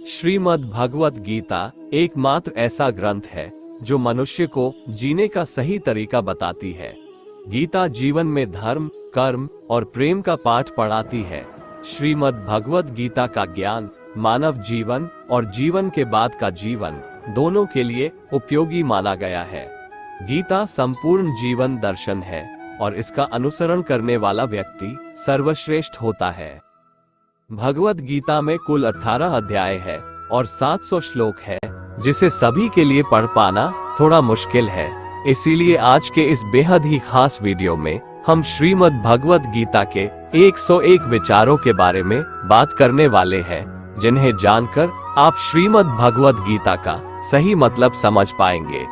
श्रीमद् भगवत गीता एकमात्र ऐसा ग्रंथ है जो मनुष्य को जीने का सही तरीका बताती है। गीता जीवन में धर्म, कर्म और प्रेम का पाठ पढ़ाती है। श्रीमद् भगवत गीता का ज्ञान मानव जीवन और जीवन के बाद का जीवन दोनों के लिए उपयोगी माना गया है। गीता संपूर्ण जीवन दर्शन है और इसका अनुसरण करने वाला व्यक्ति सर्वश्रेष्ठ होता है। भगवत गीता में कुल 18 अध्याय है और 700 श्लोक है, जिसे सभी के लिए पढ़ पाना थोड़ा मुश्किल है। इसीलिए आज के इस बेहद ही खास वीडियो में हम श्रीमद् भगवत गीता के 101 विचारों के बारे में बात करने वाले हैं, जिन्हें जानकर आप श्रीमद् भगवत गीता का सही मतलब समझ पाएंगे।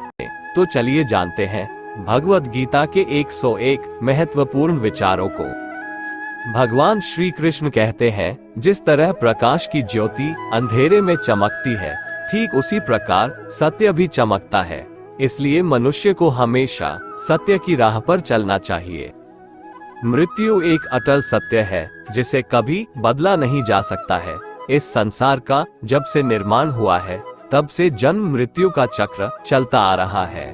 तो चलिए जानते हैं भगवत गीता के 101 महत्वपूर्ण विचारों को। भगवान श्री कृष्ण कहते हैं, जिस तरह प्रकाश की ज्योति अंधेरे में चमकती है, ठीक उसी प्रकार सत्य भी चमकता है। इसलिए मनुष्य को हमेशा सत्य की राह पर चलना चाहिए। मृत्यु एक अटल सत्य है जिसे कभी बदला नहीं जा सकता है। इस संसार का जब से निर्माण हुआ है, तब से जन्म मृत्यु का चक्र चलता आ रहा है।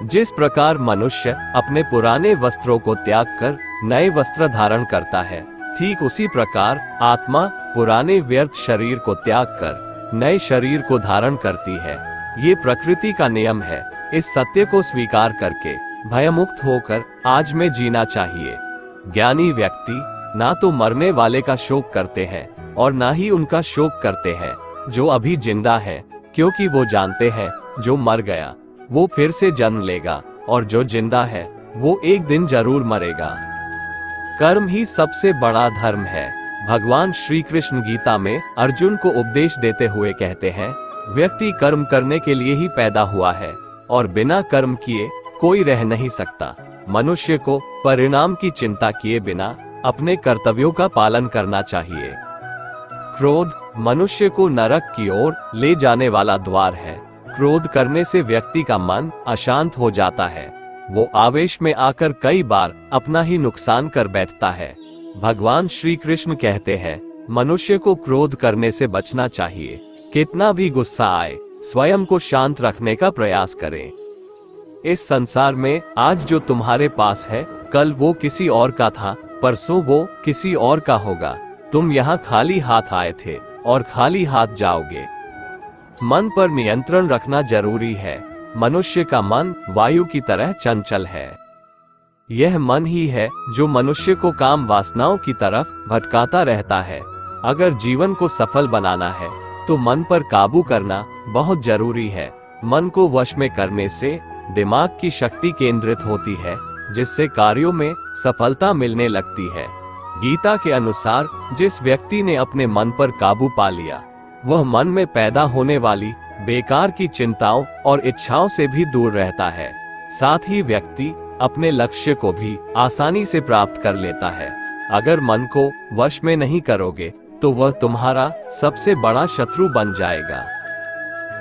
जिस प्रकार मनुष्य अपने पुराने वस्त्रों को त्याग कर नए वस्त्र धारण करता है, ठीक उसी प्रकार आत्मा पुराने व्यर्थ शरीर को त्याग कर नए शरीर को धारण करती है। ये प्रकृति का नियम है। इस सत्य को स्वीकार करके भयमुक्त होकर आज में जीना चाहिए। ज्ञानी व्यक्ति ना तो मरने वाले का शोक करते हैं और ना ही उनका शोक करते हैं जो अभी जिंदा है, क्योंकि वो जानते हैं जो मर गया वो फिर से जन्म लेगा और जो जिंदा है वो एक दिन जरूर मरेगा। कर्म ही सबसे बड़ा धर्म है। भगवान श्री कृष्ण गीता में अर्जुन को उपदेश देते हुए कहते हैं, व्यक्ति कर्म करने के लिए ही पैदा हुआ है और बिना कर्म किए कोई रह नहीं सकता। मनुष्य को परिणाम की चिंता किए बिना अपने कर्तव्यों का पालन करना चाहिए। क्रोध मनुष्य को नरक की ओर ले जाने वाला द्वार है। क्रोध करने से व्यक्ति का मन अशांत हो जाता है। वो आवेश में आकर कई बार अपना ही नुकसान कर बैठता है। भगवान श्री कृष्ण कहते हैं, मनुष्य को क्रोध करने से बचना चाहिए। कितना भी गुस्सा आए, स्वयं को शांत रखने का प्रयास करें। इस संसार में आज जो तुम्हारे पास है, कल वो किसी और का था, परसों वो किसी और का होगा। तुम यहाँ खाली हाथ आए थे और खाली हाथ जाओगे। मन पर नियंत्रण रखना जरूरी है। मनुष्य का मन वायु की तरह चंचल है। यह मन ही है जो मनुष्य को काम वासनाओं की तरफ भटकाता रहता है। अगर जीवन को सफल बनाना है तो मन पर काबू करना बहुत जरूरी है। मन को वश में करने से दिमाग की शक्ति केंद्रित होती है, जिससे कार्यों में सफलता मिलने लगती है। गीता के अनुसार जिस व्यक्ति ने अपने मन पर काबू पा लिया, वह मन में पैदा होने वाली बेकार की चिंताओं और इच्छाओं से भी दूर रहता है। साथ ही व्यक्ति अपने लक्ष्य को भी आसानी से प्राप्त कर लेता है। अगर मन को वश में नहीं करोगे तो वह तुम्हारा सबसे बड़ा शत्रु बन जाएगा।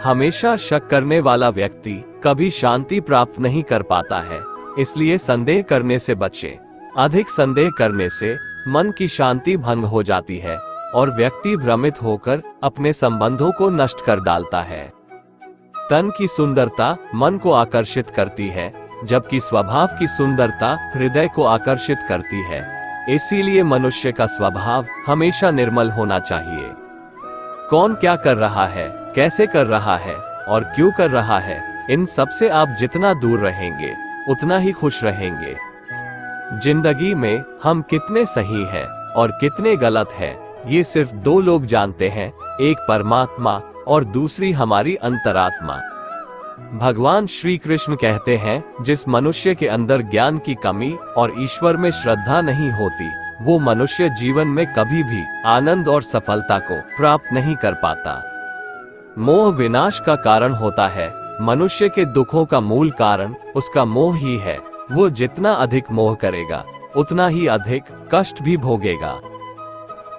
हमेशा शक करने वाला व्यक्ति कभी शांति प्राप्त नहीं कर पाता है। इसलिए संदेह करने से बचें। अधिक संदेह करने से मन की शांति भंग हो जाती है और व्यक्ति भ्रमित होकर अपने संबंधों को नष्ट कर डालता है। तन की सुंदरता मन को आकर्षित करती है, जबकि स्वभाव की सुंदरता हृदय को आकर्षित करती है। इसीलिए मनुष्य का स्वभाव हमेशा निर्मल होना चाहिए। कौन क्या कर रहा है, कैसे कर रहा है और क्यों कर रहा है, इन सब से आप जितना दूर रहेंगे उतना ही खुश रहेंगे। जिंदगी में हम कितने सही हैं और कितने गलत हैं, ये सिर्फ दो लोग जानते हैं, एक परमात्मा और दूसरी हमारी अंतरात्मा। भगवान श्री कृष्ण कहते हैं, जिस मनुष्य के अंदर ज्ञान की कमी और ईश्वर में श्रद्धा नहीं होती, वो मनुष्य जीवन में कभी भी आनंद और सफलता को प्राप्त नहीं कर पाता। मोह विनाश का कारण होता है। मनुष्य के दुखों का मूल कारण उसका मोह ही है। वो जितना अधिक मोह करेगा, उतना ही अधिक कष्ट भी भोगेगा।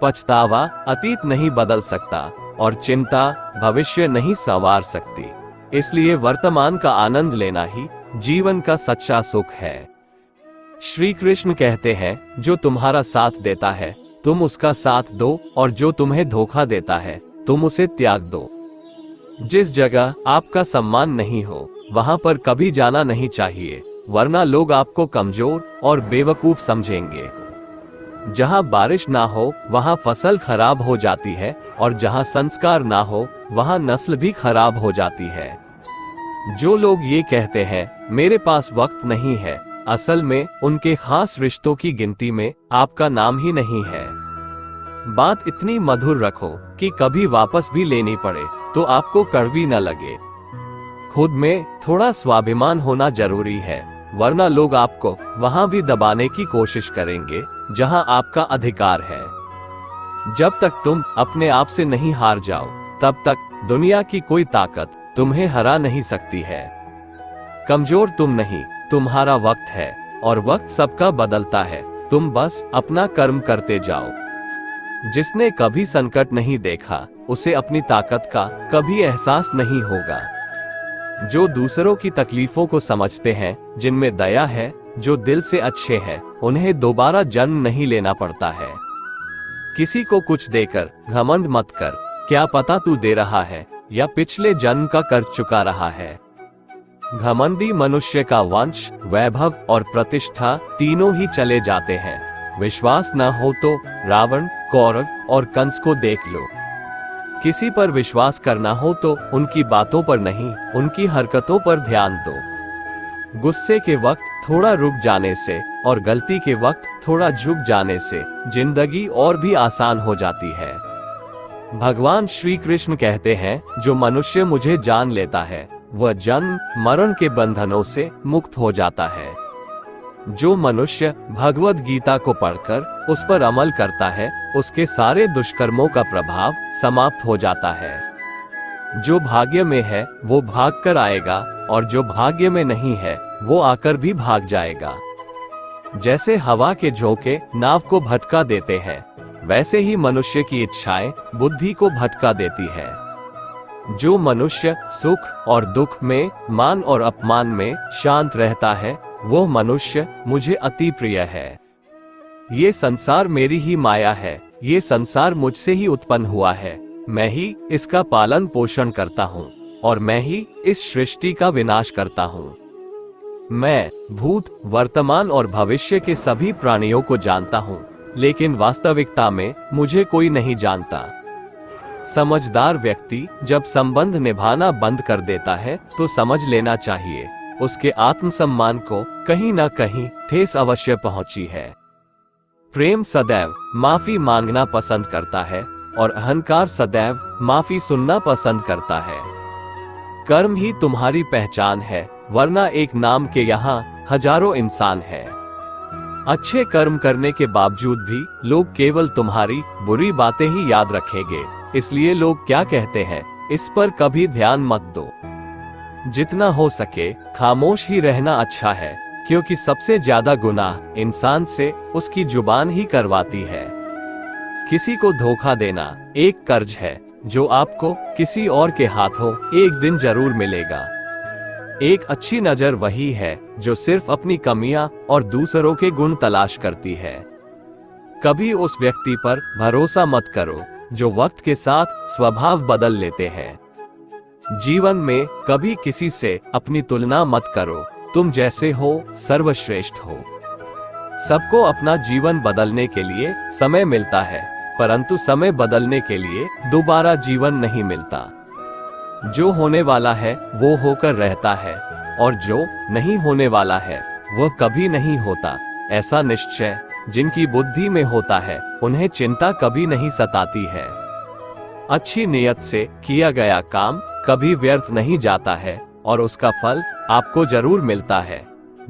पछतावा अतीत नहीं बदल सकता और चिंता भविष्य नहीं संवार सकती। इसलिए वर्तमान का आनंद लेना ही जीवन का सच्चा सुख है। श्री कृष्ण कहते हैं, जो तुम्हारा साथ देता है तुम उसका साथ दो, और जो तुम्हें धोखा देता है तुम उसे त्याग दो। जिस जगह आपका सम्मान नहीं हो वहां पर कभी जाना नहीं चाहिए, वरना लोग आपको कमजोर और बेवकूफ समझेंगे। जहां बारिश ना हो वहां फसल खराब हो जाती है, और जहां संस्कार ना हो वहां नस्ल भी खराब हो जाती है। जो लोग ये कहते हैं मेरे पास वक्त नहीं है, असल में उनके खास रिश्तों की गिनती में आपका नाम ही नहीं है। बात इतनी मधुर रखो कि कभी वापस भी लेनी पड़े तो आपको कड़वी न लगे। खुद में थोड़ा स्वाभिमान होना जरूरी है, वरना लोग आपको वहां भी दबाने की कोशिश करेंगे जहां आपका अधिकार है। जब तक तुम अपने आप से नहीं हार जाओ तब तक दुनिया की कोई ताकत तुम्हें हरा नहीं सकती है। कमजोर तुम नहीं, तुम्हारा वक्त है, और वक्त सबका बदलता है। तुम बस अपना कर्म करते जाओ। जिसने कभी संकट नहीं देखा उसे अपनी ताकत का कभी एहसास नहीं होगा। जो दूसरों की तकलीफों को समझते हैं, जिनमें दया है, जो दिल से अच्छे हैं, उन्हें दोबारा जन्म नहीं लेना पड़ता है। किसी को कुछ देकर घमंड मत कर, क्या पता तू दे रहा है या पिछले जन्म का कर्ज चुका रहा है। घमंडी मनुष्य का वंश, वैभव और प्रतिष्ठा तीनों ही चले जाते हैं। विश्वास न हो तो रावण, कौरव और कंस को देख लो। किसी पर विश्वास करना हो तो उनकी बातों पर नहीं, उनकी हरकतों पर ध्यान दो। गुस्से के वक्त थोड़ा रुक जाने से और गलती के वक्त थोड़ा झुक जाने से जिंदगी और भी आसान हो जाती है। भगवान श्री कृष्ण कहते हैं, जो मनुष्य मुझे जान लेता है वह जन्म मरण के बंधनों से मुक्त हो जाता है। जो मनुष्य भगवद गीता को पढ़कर उस पर अमल करता है, उसके सारे दुष्कर्मों का प्रभाव समाप्त हो जाता है। जो भाग्य में है वो भाग कर आएगा, और जो भाग्य में नहीं है वो आकर भी भाग जाएगा। जैसे हवा के झोंके नाव को भटका देते हैं, वैसे ही मनुष्य की इच्छाएं बुद्धि को भटका देती है। जो मनुष्य सुख और दुख में, मान और अपमान में शांत रहता है, वो मनुष्य मुझे अति प्रिय है। ये संसार मेरी ही माया है, ये संसार मुझसे ही उत्पन्न हुआ है। मैं ही इसका पालन पोषण करता हूँ, और मैं ही इस सृष्टि का विनाश करता हूँ। मैं भूत, वर्तमान और भविष्य के सभी प्राणियों को जानता हूँ, लेकिन वास्तविकता में मुझे कोई नहीं जानता। समझदार व्यक्ति जब संबंध निभाना बंद कर देता है तो समझ लेना चाहिए उसके आत्मसम्मान को कहीं न कहीं ठेस अवश्य पहुंची है। प्रेम सदैव माफी मांगना पसंद करता है, और अहंकार सदैव माफी सुनना पसंद करता है। कर्म ही तुम्हारी पहचान है, वरना एक नाम के यहाँ हजारों इंसान हैं। अच्छे कर्म करने के बावजूद भी लोग केवल तुम्हारी बुरी बातें ही याद रखेंगे, इसलिए लोग क्या कहते हैं इस पर कभी ध्यान मत दो। जितना हो सके खामोश ही रहना अच्छा है, क्योंकि सबसे ज्यादा गुनाह इंसान से उसकी जुबान ही करवाती है। किसी को धोखा देना एक कर्ज है जो आपको किसी और के हाथों एक दिन जरूर मिलेगा। एक अच्छी नजर वही है जो सिर्फ अपनी कमियां और दूसरों के गुण तलाश करती है। कभी उस व्यक्ति पर भरोसा मत करो जो वक्त के साथ स्वभाव बदल लेते हैं। जीवन में कभी किसी से अपनी तुलना मत करो, तुम जैसे हो सर्वश्रेष्ठ हो। सबको अपना जीवन बदलने के लिए समय मिलता है, परंतु समय बदलने के लिए दोबारा जीवन नहीं मिलता। जो होने वाला है वो होकर रहता है, और जो नहीं होने वाला है वह कभी नहीं होता। ऐसा निश्चय जिनकी बुद्धि में होता है उन्हें चिंता कभी नहीं सताती है। अच्छी नियत से किया गया काम कभी व्यर्थ नहीं जाता है, और उसका फल आपको जरूर मिलता है।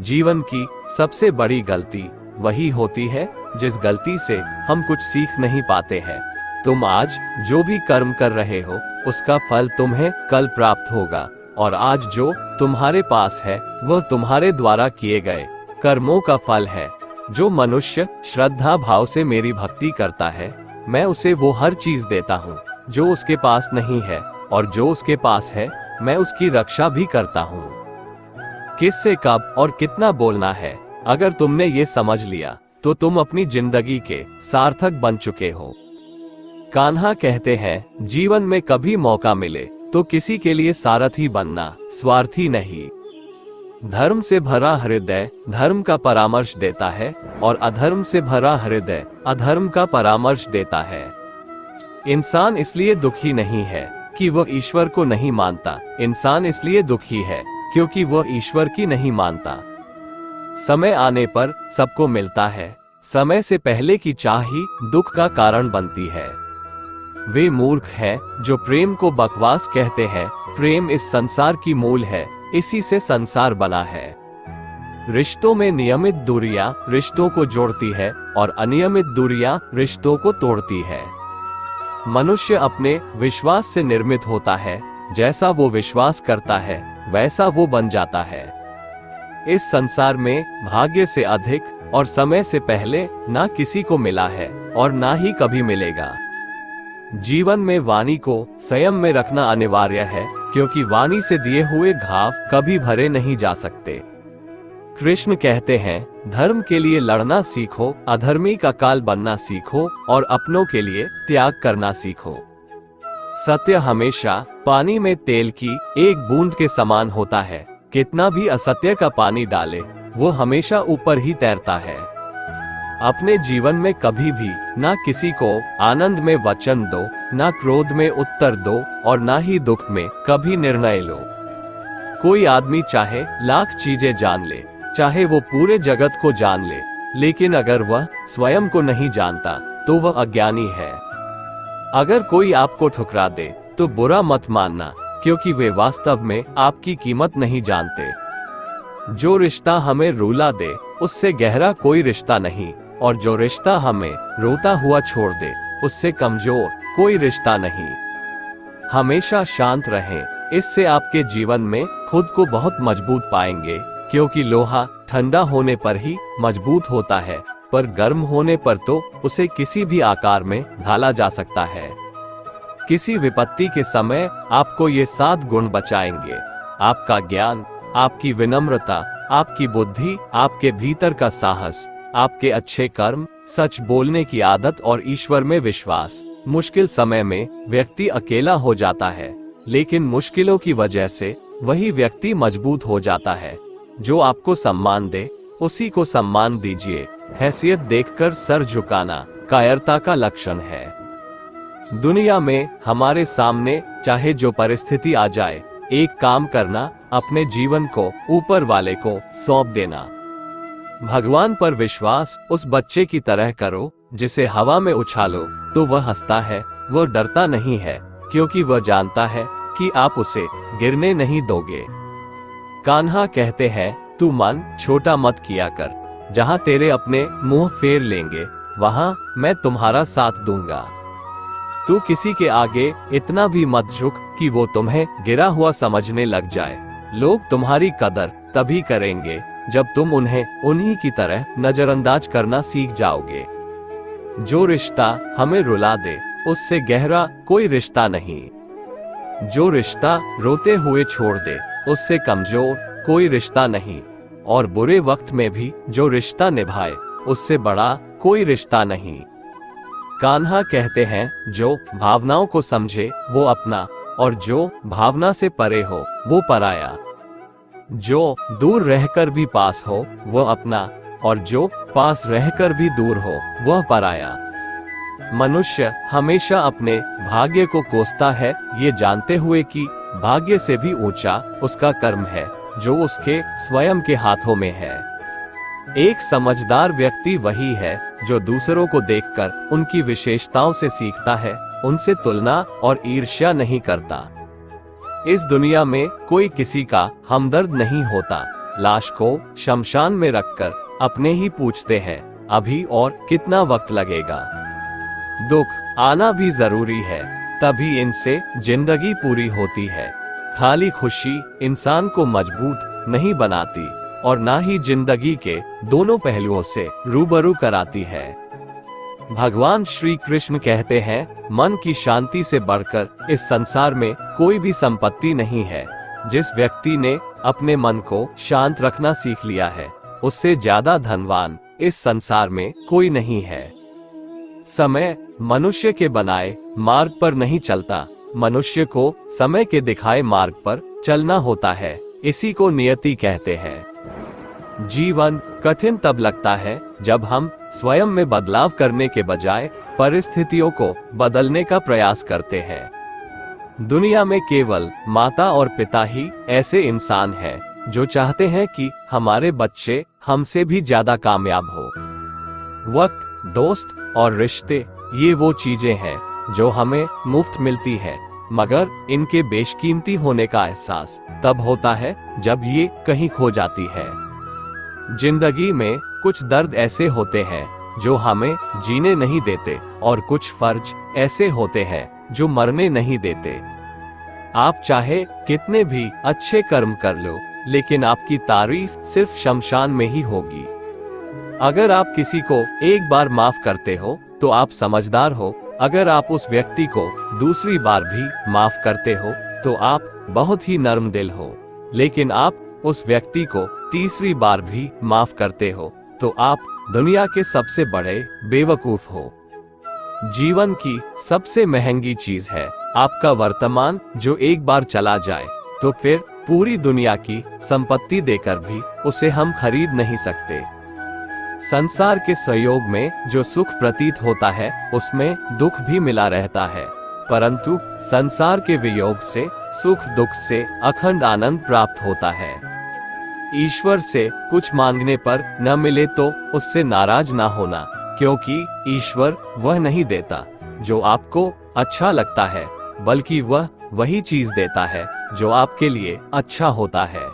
जीवन की सबसे बड़ी गलती वही होती है जिस गलती से हम कुछ सीख नहीं पाते हैं। तुम आज जो भी कर्म कर रहे हो उसका फल तुम्हें कल प्राप्त होगा, और आज जो तुम्हारे पास है वह तुम्हारे द्वारा किए गए कर्मों का फल है। जो मनुष्य श्रद्धा भाव से मेरी भक्ति करता है, मैं उसे वो हर चीज देता हूँ जो उसके पास नहीं है, और जो उसके पास है मैं उसकी रक्षा भी करता हूँ। किससे कब और कितना बोलना है, अगर तुमने ये समझ लिया तो तुम अपनी जिंदगी के सार्थक बन चुके हो। कान्हा कहते हैं, जीवन में कभी मौका मिले तो किसी के लिए सारथी बनना, स्वार्थी नहीं। धर्म से भरा हृदय धर्म का परामर्श देता है और अधर्म से भरा हृदय अधर्म का परामर्श देता है। इंसान इसलिए दुखी नहीं है कि वह ईश्वर को नहीं मानता, इंसान इसलिए दुखी है क्योंकि वह ईश्वर की नहीं मानता। समय आने पर सबको मिलता है, समय से पहले की चाह ही दुख का कारण बनती है। वे मूर्ख हैं जो प्रेम को बकवास कहते हैं। प्रेम इस संसार की मूल है, इसी से संसार बना है। रिश्तों में नियमित दूरियां रिश्तों को जोड़ती है और अनियमित दूरियां रिश्तों को तोड़ती है। मनुष्य अपने विश्वास से निर्मित होता है, जैसा वो विश्वास करता है वैसा वो बन जाता है। इस संसार में भाग्य से अधिक और समय से पहले ना किसी को मिला है और ना ही कभी मिलेगा। जीवन में वाणी को संयम में रखना अनिवार्य है, क्योंकि वाणी से दिए हुए घाव कभी भरे नहीं जा सकते। कृष्ण कहते हैं, धर्म के लिए लड़ना सीखो, अधर्मी का काल बनना सीखो और अपनों के लिए त्याग करना सीखो। सत्य हमेशा पानी में तेल की एक बूंद के समान होता है। कितना भी असत्य का पानी डाले वो हमेशा ऊपर ही तैरता है। अपने जीवन में कभी भी ना किसी को आनंद में वचन दो, ना क्रोध में उत्तर दो और ना ही दुख में कभी निर्णय लो। कोई आदमी चाहे लाख चीजें जान ले, चाहे वो पूरे जगत को जान ले, लेकिन अगर वह स्वयं को नहीं जानता तो वह अज्ञानी है। अगर कोई आपको ठुकरा दे तो बुरा मत मानना, क्योंकि वे वास्तव में आपकी कीमत नहीं जानते। जो रिश्ता हमें रुला दे उससे गहरा कोई रिश्ता नहीं, और जो रिश्ता हमें रोता हुआ छोड़ दे उससे कमजोर कोई रिश्ता नहीं। हमेशा शांत रहें, इससे आपके जीवन में खुद को बहुत मजबूत पाएंगे, क्योंकि लोहा ठंडा होने पर ही मजबूत होता है, पर गर्म होने पर तो उसे किसी भी आकार में ढाला जा सकता है। किसी विपत्ति के समय आपको ये 7 गुण बचाएंगे: आपका ज्ञान, आपकी विनम्रता, आपकी बुद्धि, आपके भीतर का साहस, आपके अच्छे कर्म, सच बोलने की आदत और ईश्वर में विश्वास। मुश्किल समय में व्यक्ति अकेला हो जाता है, लेकिन मुश्किलों की वजह से वही व्यक्ति मजबूत हो जाता है। जो आपको सम्मान दे उसी को सम्मान दीजिए। हैसियत देखकर सर झुकाना कायरता का लक्षण है। दुनिया में हमारे सामने चाहे जो परिस्थिति आ जाए, एक काम करना, अपने जीवन को ऊपर वाले को सौंप देना। भगवान पर विश्वास उस बच्चे की तरह करो जिसे हवा में उछालो तो वह हंसता है, वह डरता नहीं है, क्योंकि वह जानता है कि आप उसे गिरने नहीं दोगे। कान्हा कहते हैं, तू मन छोटा मत किया कर, जहां तेरे अपने मुंह फेर लेंगे वहां मैं तुम्हारा साथ दूंगा। तू किसी के आगे इतना भी मत झुक कि वो तुम्हें गिरा हुआ समझने लग जाए। लोग तुम्हारी कदर तभी करेंगे जब तुम उन्हें उन्हीं की तरह नजरअंदाज करना सीख जाओगे। जो रिश्ता हमें रुला दे उससे गहरा कोई रिश्ता नहीं। जो रिश्ता रोते हुए छोड़ दे उससे कमजोर कोई रिश्ता नहीं। और बुरे वक्त में भी जो रिश्ता निभाए उससे बड़ा कोई रिश्ता नहीं। कान्हा कहते हैं, जो भावनाओं को समझे वो अपना, और जो भावना से परे हो वो पराया। जो दूर रहकर भी पास हो वह अपना, और जो पास रहकर भी दूर हो वह पराया। मनुष्य हमेशा अपने भाग्य को कोसता है, ये जानते हुए कि भाग्य से भी ऊंचा उसका कर्म है जो उसके स्वयं के हाथों में है। एक समझदार व्यक्ति वही है जो दूसरों को देखकर उनकी विशेषताओं से सीखता है, उनसे तुलना और ईर्ष्या नहीं करता। इस दुनिया में कोई किसी का हमदर्द नहीं होता। लाश को शमशान में रखकर अपने ही पूछते हैं, अभी और कितना वक्त लगेगा। दुख आना भी जरूरी है, तभी इनसे जिंदगी पूरी होती है। खाली खुशी इंसान को मजबूत नहीं बनाती और ना ही जिंदगी के दोनों पहलुओं से रूबरू कराती है। भगवान श्री कृष्ण कहते हैं, मन की शांति से बढ़कर इस संसार में कोई भी संपत्ति नहीं है। जिस व्यक्ति ने अपने मन को शांत रखना सीख लिया है, उससे ज्यादा धनवान इस संसार में कोई नहीं है। समय मनुष्य के बनाए मार्ग पर नहीं चलता, मनुष्य को समय के दिखाए मार्ग पर चलना होता है। इसी को नियति कहते हैं। जीवन कठिन तब लगता है जब हम स्वयं में बदलाव करने के बजाय परिस्थितियों को बदलने का प्रयास करते हैं। दुनिया में केवल माता और पिता ही ऐसे इंसान हैं जो चाहते हैं कि हमारे बच्चे हमसे भी ज्यादा कामयाब हो। वक्त, दोस्त और रिश्ते ये वो चीजें हैं जो हमें मुफ्त मिलती हैं, मगर इनके बेशकीमती होने का एहसास तब होता है जब ये कहीं खो जाती है। जिंदगी में कुछ दर्द ऐसे होते हैं जो हमें जीने नहीं देते और कुछ फर्ज ऐसे होते हैं जो मरने नहीं देते। आप चाहे कितने भी अच्छे कर्म कर लो, लेकिन आपकी तारीफ सिर्फ शमशान में ही होगी। अगर आप किसी को एक बार माफ करते हो तो आप समझदार हो, अगर आप उस व्यक्ति को दूसरी बार भी माफ करते हो तो आप बहुत ही नर्म दिल हो, लेकिन आप उस व्यक्ति को तीसरी बार भी माफ करते हो तो आप दुनिया के सबसे बड़े बेवकूफ हो। जीवन की सबसे महंगी चीज है आपका वर्तमान, जो एक बार चला जाए तो फिर पूरी दुनिया की संपत्ति देकर भी उसे हम खरीद नहीं सकते। संसार के सहयोग में जो सुख प्रतीत होता है उसमें दुख भी मिला रहता है, परंतु संसार के वियोग से, सुख दुख से अखंड आनंद प्राप्त होता है। ईश्वर से कुछ मांगने पर न मिले तो उससे नाराज ना होना, क्योंकि ईश्वर वह नहीं देता जो आपको अच्छा लगता है, बल्कि वह वही चीज देता है जो आपके लिए अच्छा होता है।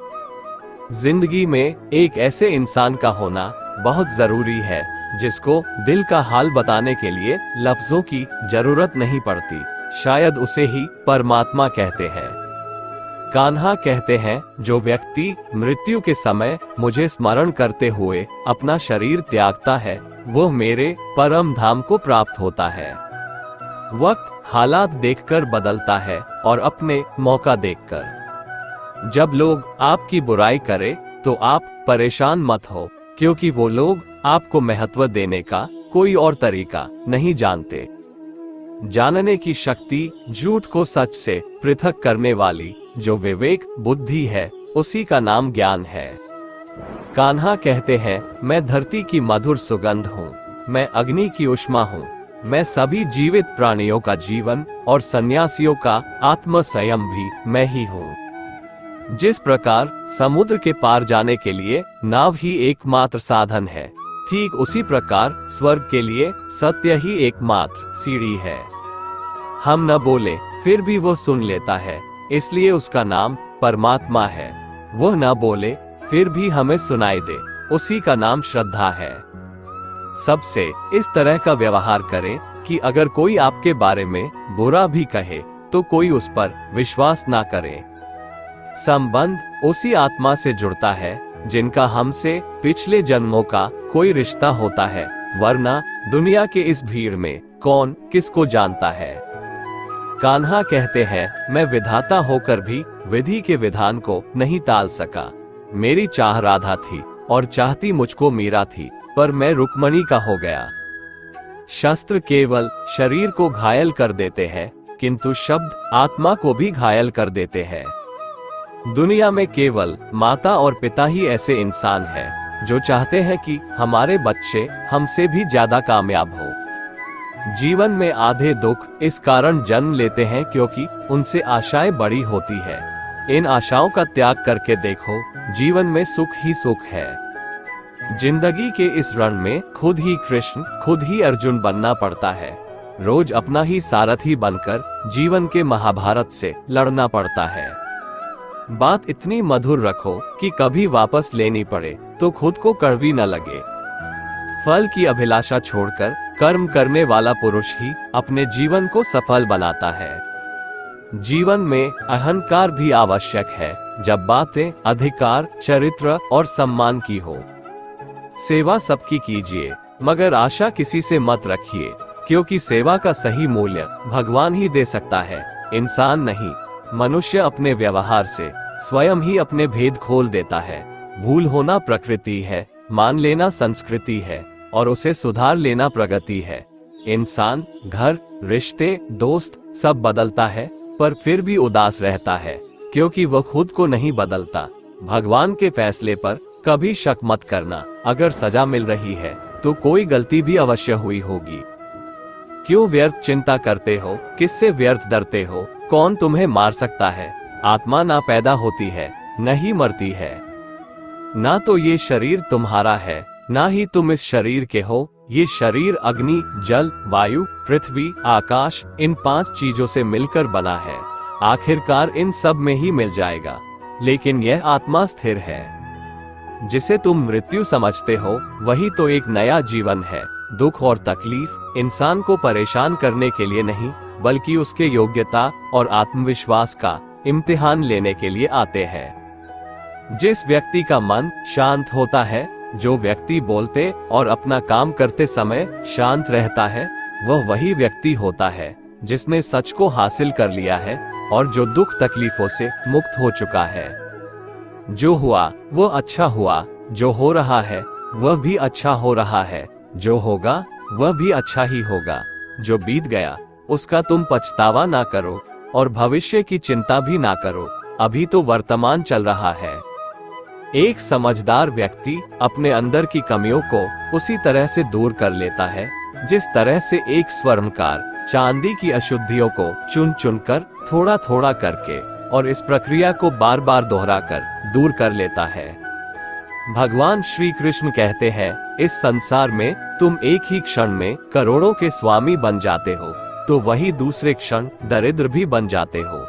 जिंदगी में एक ऐसे इंसान का होना बहुत जरूरी है जिसको दिल का हाल बताने के लिए लफ्जों की जरूरत नहीं पड़ती। शायद उसे ही परमात्मा कहते हैं। कान्हा कहते हैं, जो व्यक्ति मृत्यु के समय मुझे स्मरण करते हुए अपना शरीर त्यागता है वो मेरे परम धाम को प्राप्त होता है। वक्त हालात देखकर बदलता है और अपने मौका देखकर। जब लोग आपकी बुराई करें तो आप परेशान मत हो, क्योंकि वो लोग आपको महत्व देने का कोई और तरीका नहीं जानते। जानने की शक्ति झूठ को सच से पृथक करने वाली जो विवेक बुद्धि है, उसी का नाम ज्ञान है। कान्हा कहते हैं, मैं धरती की मधुर सुगंध हूँ, मैं अग्नि की उष्मा हूँ, मैं सभी जीवित प्राणियों का जीवन और सन्यासियों का आत्म संयम भी मैं ही हूँ। जिस प्रकार समुद्र के पार जाने के लिए नाव ही एकमात्र साधन है, ठीक उसी प्रकार स्वर्ग के लिए सत्य ही एकमात्र सीढ़ी है। हम न बोले फिर भी वो सुन लेता है, इसलिए उसका नाम परमात्मा है। वह न बोले फिर भी हमें सुनाई दे, उसी का नाम श्रद्धा है। सबसे इस तरह का व्यवहार करें कि अगर कोई आपके बारे में बुरा भी कहे तो कोई उस पर विश्वास ना करे। संबंध उसी आत्मा से जुड़ता है जिनका हमसे पिछले जन्मों का कोई रिश्ता होता है, वरना दुनिया के इस भीड़ में कौन किसको जानता है। कान्हा कहते हैं, मैं विधाता होकर भी विधि के विधान को नहीं टाल सका। मेरी चाह राधा थी और चाहती मुझको मीरा थी, पर मैं रुक्मणी का हो गया। शस्त्र केवल शरीर को घायल कर देते हैं, किंतु शब्द आत्मा को भी घायल कर देते हैं। दुनिया में केवल माता और पिता ही ऐसे इंसान हैं जो चाहते हैं कि हमारे बच्चे हमसे भी ज्यादा कामयाब हो। जीवन में आधे दुख इस कारण जन्म लेते हैं क्योंकि उनसे आशाएं बड़ी होती है। इन आशाओं का त्याग करके देखो, जीवन में सुख ही सुख है। जिंदगी के इस रण में खुद ही कृष्ण, खुद ही अर्जुन बनना पड़ता है। रोज अपना ही सारथी बनकर जीवन के महाभारत से लड़ना पड़ता है। बात इतनी मधुर रखो कि कभी वापस लेनी पड़े तो खुद को कड़वी न लगे। फल की अभिलाषा छोड़कर कर्म करने वाला पुरुष ही अपने जीवन को सफल बनाता है। जीवन में अहंकार भी आवश्यक है जब बातें अधिकार, चरित्र और सम्मान की हो। सेवा सबकी कीजिए, मगर आशा किसी से मत रखिए, क्योंकि सेवा का सही मूल्य भगवान ही दे सकता है, इंसान नहीं। मनुष्य अपने व्यवहार से स्वयं ही अपने भेद खोल देता है। भूल होना प्रकृति है, मान लेना संस्कृति है और उसे सुधार लेना प्रगति है। इंसान, घर, रिश्ते, दोस्त सब बदलता है, पर फिर भी उदास रहता है, क्योंकि वह खुद को नहीं बदलता। भगवान के फैसले पर कभी शक मत करना। अगर सजा मिल रही है तो कोई गलती भी अवश्य हुई होगी। क्यों व्यर्थ चिंता करते हो? किससे व्यर्थ डरते हो? कौन तुम्हें मार सकता है? आत्मा ना पैदा होती है, न ही मरती है। ना तो ये शरीर तुम्हारा है, ना ही तुम इस शरीर के हो। ये शरीर अग्नि, जल, वायु, पृथ्वी, आकाश, इन 5 चीजों से मिलकर बना है। आखिरकार इन सब में ही मिल जाएगा। लेकिन यह आत्मा स्थिर है। जिसे तुम मृत्यु समझते हो वही तो एक नया जीवन है। दुख और तकलीफ इंसान को परेशान करने के लिए नहीं, बल्कि उसके योग्यता और आत्मविश्वास का इम्तिहान लेने के लिए आते हैं। जिस व्यक्ति का मन शांत होता है, जो व्यक्ति बोलते और अपना काम करते समय शांत रहता है, वह वही व्यक्ति होता है जिसने सच को हासिल कर लिया है और जो दुख तकलीफों से मुक्त हो चुका है। जो हुआ वो अच्छा हुआ, जो हो रहा है वह भी अच्छा हो रहा है, जो होगा वह भी अच्छा ही होगा। जो बीत गया उसका तुम पछतावा ना करो और भविष्य की चिंता भी ना करो। अभी तो वर्तमान चल रहा है। एक समझदार व्यक्ति अपने अंदर की कमियों को उसी तरह से दूर कर लेता है जिस तरह से एक स्वर्णकार चांदी की अशुद्धियों को चुन चुनकर थोड़ा थोड़ा करके और इस प्रक्रिया को बार बार दोहराकर दूर कर लेता है। भगवान श्री कृष्ण कहते हैं, इस संसार में तुम एक ही क्षण में करोड़ों के स्वामी बन जाते हो, तो वही दूसरे क्षण दरिद्र भी बन जाते हो।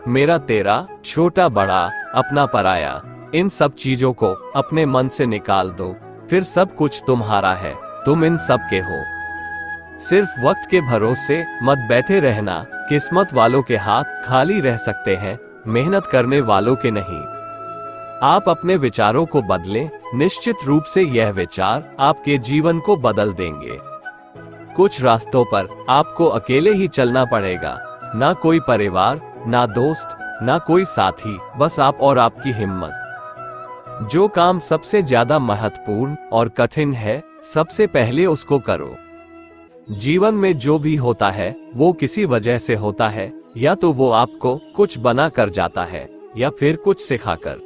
मेरा तेरा, छोटा बड़ा, अपना पराया, इन सब चीजों को अपने मन से निकाल दो, फिर सब कुछ तुम्हारा है, तुम इन सब के हो। सिर्फ वक्त के भरोसे मत बैठे रहना। किस्मत वालों के हाथ खाली रह सकते हैं, मेहनत करने वालों के नहीं। आप अपने विचारों को बदलें, निश्चित रूप से यह विचार आपके जीवन को बदल देंगे। कुछ रास्तों पर आपको अकेले ही चलना पड़ेगा, ना कोई परिवार, ना दोस्त, ना कोई साथी, बस आप और आपकी हिम्मत। जो काम सबसे ज्यादा महत्वपूर्ण और कठिन है, सबसे पहले उसको करो। जीवन में जो भी होता है वो किसी वजह से होता है, या तो वो आपको कुछ बना कर जाता है या फिर कुछ सिखाकर।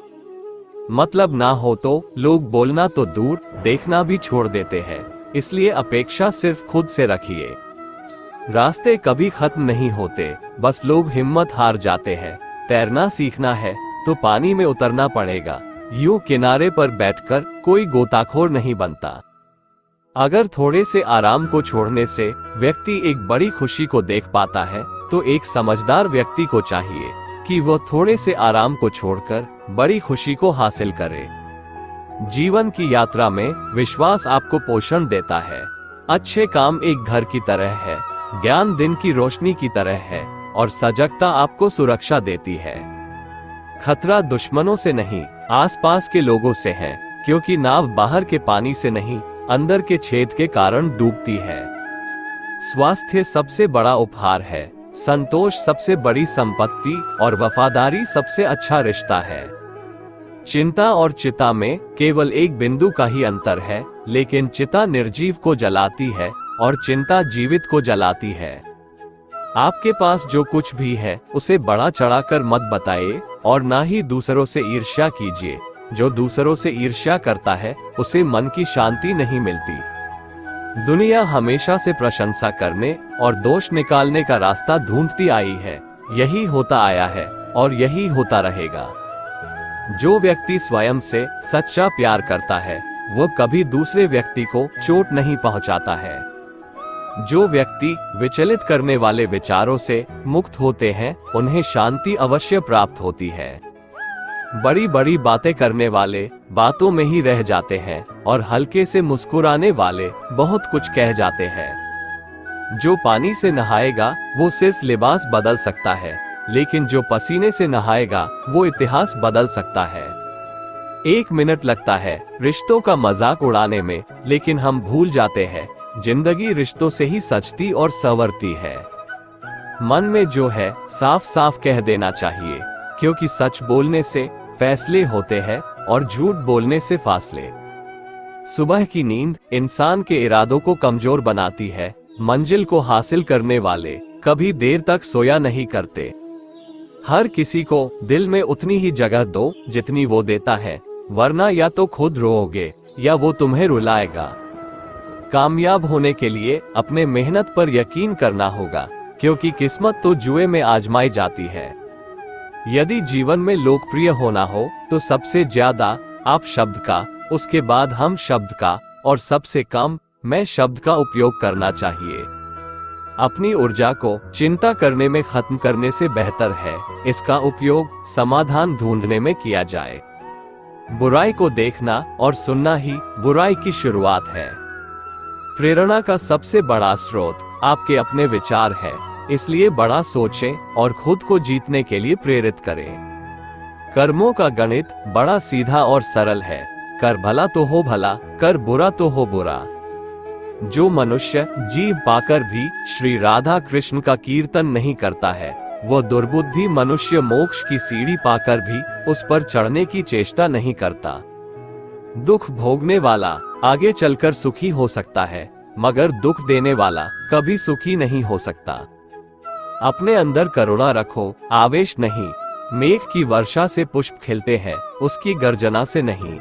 मतलब ना हो तो लोग बोलना तो दूर, देखना भी छोड़ देते हैं। इसलिए अपेक्षा सिर्फ खुद से रखिए। रास्ते कभी खत्म नहीं होते, बस लोग हिम्मत हार जाते हैं। तैरना सीखना है तो पानी में उतरना पड़ेगा। यूं किनारे पर बैठकर कोई गोताखोर नहीं बनता। अगर थोड़े से आराम को छोड़ने से व्यक्ति एक बड़ी खुशी को देख पाता है, तो एक समझदार व्यक्ति को चाहिए कि वह थोड़े से आराम को छोड़कर बड़ी खुशी को हासिल करे। जीवन की यात्रा में विश्वास आपको पोषण देता है। अच्छे काम एक घर की तरह है, ज्ञान दिन की रोशनी की तरह है और सजगता आपको सुरक्षा देती है। खतरा दुश्मनों से नहीं, आसपास के लोगों से है, क्योंकि नाव बाहर के पानी से नहीं, अंदर के छेद के कारण डूबती है। स्वास्थ्य सबसे बड़ा उपहार है, संतोष सबसे बड़ी संपत्ति और वफादारी सबसे अच्छा रिश्ता है। चिंता और चिता में केवल एक बिंदु का ही अंतर है, लेकिन चिता निर्जीव को जलाती है और चिंता जीवित को जलाती है। आपके पास जो कुछ भी है उसे बढ़ा चढ़ाकर मत बताइए और ना ही दूसरों से ईर्ष्या कीजिए। जो दूसरों से ईर्ष्या करता है उसे मन की शांति नहीं मिलती। दुनिया हमेशा से प्रशंसा करने और दोष निकालने का रास्ता ढूंढती आई है। यही होता आया है और यही होता रहेगा। जो व्यक्ति स्वयं से सच्चा प्यार करता है वह कभी दूसरे व्यक्ति को चोट नहीं पहुंचाता है। जो व्यक्ति विचलित करने वाले विचारों से मुक्त होते हैं उन्हें शांति अवश्य प्राप्त होती है। बड़ी बड़ी बातें करने वाले बातों में ही रह जाते हैं और हल्के से मुस्कुराने वाले बहुत कुछ कह जाते हैं। जो पानी से नहाएगा वो सिर्फ लिबास बदल सकता है, लेकिन जो पसीने से नहाएगा वो इतिहास बदल सकता है। 1 मिनट लगता है रिश्तों का मजाक उड़ाने में, लेकिन हम भूल जाते हैं जिंदगी रिश्तों से ही सजती और संवरती है। मन में जो है साफ साफ कह देना चाहिए, क्योंकि सच बोलने से फैसले होते हैं और झूठ बोलने से फासले। सुबह की नींद इंसान के इरादों को कमजोर बनाती है, मंजिल को हासिल करने वाले कभी देर तक सोया नहीं करते। हर किसी को दिल में उतनी ही जगह दो जितनी वो देता है, वरना या तो खुद रोओगे या वो तुम्हें रुलाएगा। कामयाब होने के लिए अपने मेहनत पर यकीन करना होगा, क्योंकि किस्मत तो जुए में आजमाई जाती है। यदि जीवन में लोकप्रिय होना हो तो सबसे ज्यादा आप शब्द का, उसके बाद हम शब्द का और सबसे कम मैं शब्द का उपयोग करना चाहिए। अपनी ऊर्जा को चिंता करने में खत्म करने से बेहतर है इसका उपयोग समाधान ढूंढने में किया जाए। बुराई को देखना और सुनना ही बुराई की शुरुआत है। प्रेरणा का सबसे बड़ा स्रोत आपके अपने विचार है, इसलिए बड़ा सोचें और खुद को जीतने के लिए प्रेरित करें। कर्मों का गणित बड़ा सीधा और सरल है, कर भला तो हो भला, कर बुरा तो हो बुरा। जो मनुष्य जीव पाकर भी श्री राधा कृष्ण का कीर्तन नहीं करता है, वो दुर्बुद्धि मनुष्य मोक्ष की सीढ़ी पाकर भी उस पर चढ़ने की चेष्टा नहीं करता। दुख भोगने वाला आगे चलकर सुखी हो सकता है, मगर दुख देने वाला कभी सुखी नहीं हो सकता। अपने अंदर करुणा रखो, आवेश नहीं। मेघ की वर्षा से पुष्प खिलते हैं, उसकी गर्जना से नहीं।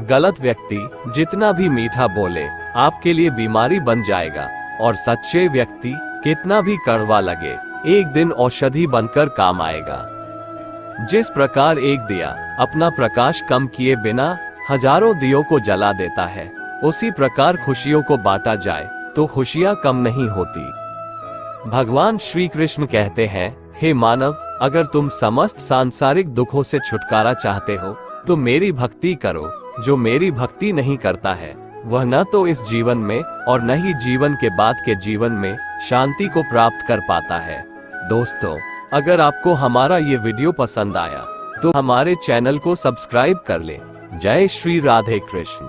गलत व्यक्ति जितना भी मीठा बोले आपके लिए बीमारी बन जाएगा, और सच्चे व्यक्ति कितना भी कड़वा लगे एक दिन औषधि बनकर काम आएगा। जिस प्रकार एक दिया अपना प्रकाश कम किए बिना हजारों दियों को जला देता है, उसी प्रकार खुशियों को बांटा जाए तो खुशियां कम नहीं होती। भगवान श्री कृष्ण कहते हैं, हे मानव, अगर तुम समस्त सांसारिक दुखों से छुटकारा चाहते हो तो मेरी भक्ति करो। जो मेरी भक्ति नहीं करता है वह न तो इस जीवन में और न ही जीवन के बाद के जीवन में शांति को प्राप्त कर पाता है। दोस्तों, अगर आपको हमारा ये वीडियो पसंद आया तो हमारे चैनल को सब्सक्राइब कर लें। जय श्री राधे कृष्ण।